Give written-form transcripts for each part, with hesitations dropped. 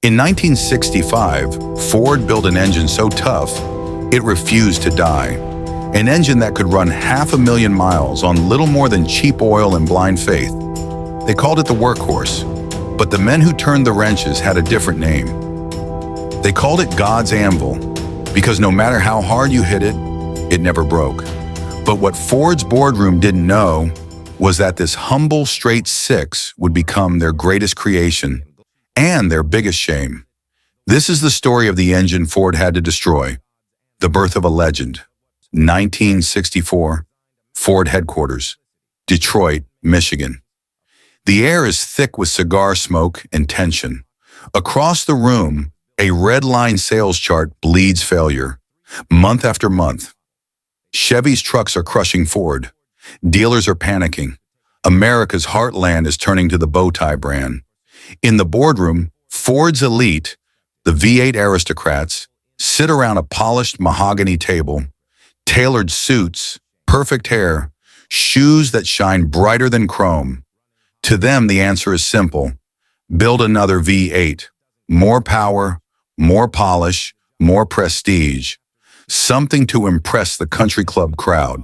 In 1965, Ford built an engine so tough, it refused to die. An engine that could run 500,000 miles on little more than cheap oil and blind faith. They called it the workhorse, but the men who turned the wrenches had a different name. They called it God's Anvil, because no matter how hard you hit it, it never broke. But what Ford's boardroom didn't know was that this humble straight six would become their greatest creation and their biggest shame. This is the story of the engine Ford had to destroy. The birth of a legend. 1964, Ford headquarters, Detroit, Michigan. The air is thick with cigar smoke and tension. Across the room, a red line sales chart bleeds failure, month after month. Chevy's trucks are crushing Ford. Dealers are panicking. America's heartland is turning to the bow tie brand. In the boardroom, Ford's elite, the V8 aristocrats, sit around a polished mahogany table, tailored suits, perfect hair, shoes that shine brighter than chrome. To them, the answer is simple. Build another V8. More power, more polish, more prestige. Something to impress the country club crowd.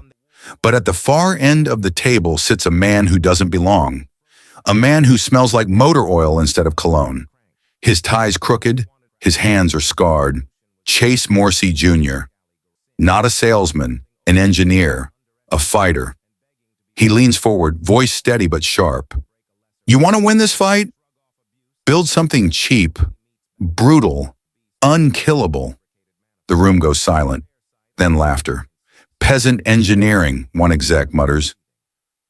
But at the far end of the table sits a man who doesn't belong. A man who smells like motor oil instead of cologne. His tie's crooked, his hands are scarred. Chase Morsi Jr. Not a salesman, an engineer, a fighter. He leans forward, voice steady but sharp. You want to win this fight? Build something cheap, brutal, unkillable. The room goes silent, then laughter. Peasant engineering, one exec mutters.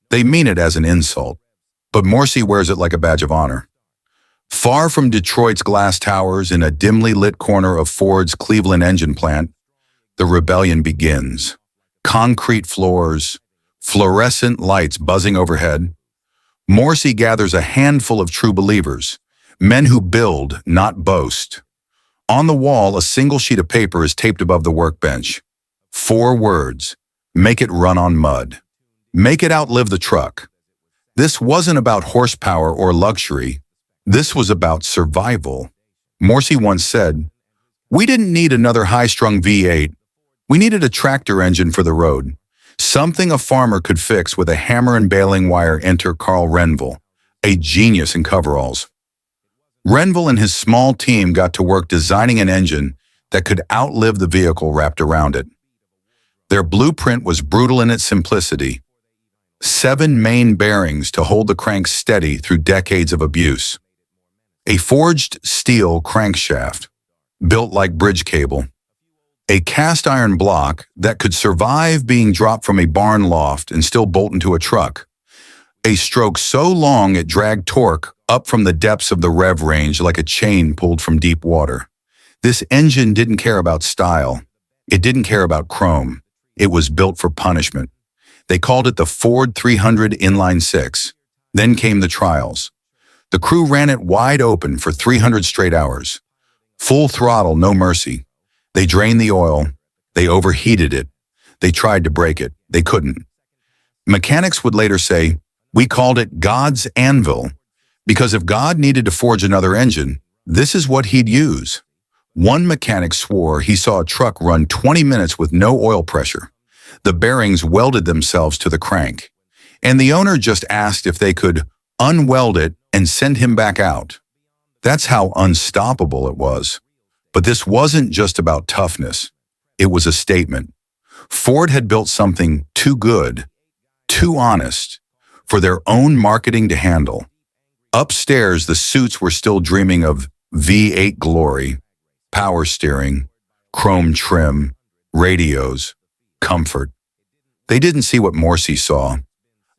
They mean it as an insult, but Morsi wears it like a badge of honor. Far from Detroit's glass towers in a dimly lit corner of Ford's Cleveland engine plant, the rebellion begins. Concrete floors, fluorescent lights buzzing overhead. Morsi gathers a handful of true believers, men who build, not boast. On the wall, a single sheet of paper is taped above the workbench. 4 words, make it run on mud. Make it outlive the truck. This wasn't about horsepower or luxury. This was about survival. Morsi once said, "We didn't need another high-strung V8. We needed a tractor engine for the road. Something a farmer could fix with a hammer and baling wire." Enter Carl Renville, a genius in coveralls. Renville and his small team got to work designing an engine that could outlive the vehicle wrapped around it. Their blueprint was brutal in its simplicity. 7 main bearings to hold the crank steady through decades of abuse. A forged steel crankshaft, built like bridge cable. A cast iron block that could survive being dropped from a barn loft and still bolt into a truck. A stroke so long it dragged torque up from the depths of the rev range like a chain pulled from deep water. This engine didn't care about style. It didn't care about chrome. It was built for punishment. They called it the Ford 300 Inline 6. Then came the trials. The crew ran it wide open for 300 straight hours. Full throttle, no mercy. They drained the oil. They overheated it. They tried to break it. They couldn't. Mechanics would later say, "We called it God's Anvil, because if God needed to forge another engine, this is what he'd use." One mechanic swore he saw a truck run 20 minutes with no oil pressure. The bearings welded themselves to the crank, and the owner just asked if they could unweld it and send him back out. That's how unstoppable it was. But this wasn't just about toughness. It was a statement. Ford had built something too good, too honest, for their own marketing to handle. Upstairs, the suits were still dreaming of V8 glory, power steering, chrome trim, radios, comfort. They didn't see what Morsi saw.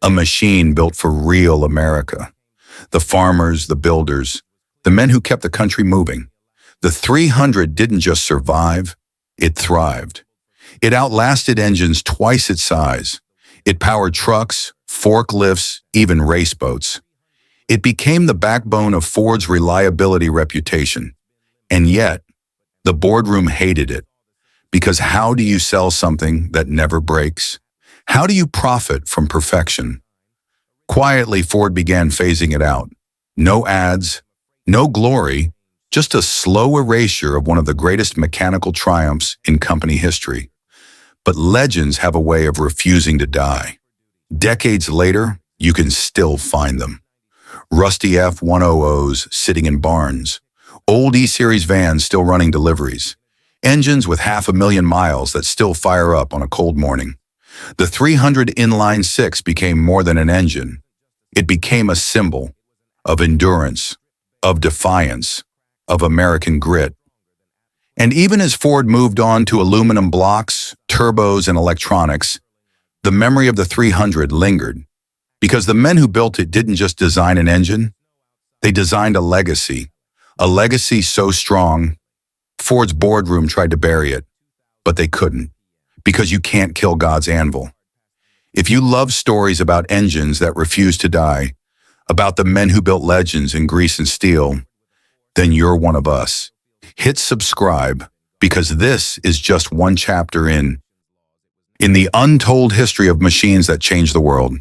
A machine built for real America. The farmers, the builders, the men who kept the country moving. The 300 didn't just survive, it thrived. It outlasted engines twice its size. It powered trucks, forklifts, even race boats. It became the backbone of Ford's reliability reputation. And yet, the boardroom hated it. Because how do you sell something that never breaks? How do you profit from perfection? Quietly, Ford began phasing it out. No ads, no glory, Just a slow erasure of one of the greatest mechanical triumphs in company history. But legends have a way of refusing to die. Decades later, you can still find them. Rusty F-100s sitting in barns. Old E-Series vans still running deliveries. Engines with 500,000 miles that still fire up on a cold morning. The 300 inline six became more than an engine. It became a symbol of endurance, of defiance, of American grit. And even as Ford moved on to aluminum blocks, turbos, and electronics, the memory of the 300 lingered. Because the men who built it didn't just design an engine, they designed a legacy so strong, Ford's boardroom tried to bury it, but they couldn't, because you can't kill God's anvil. If you love stories about engines that refuse to die, about the men who built legends in grease and steel, then you're one of us. Hit subscribe, because this is just one chapter in the untold history of machines that changed the world.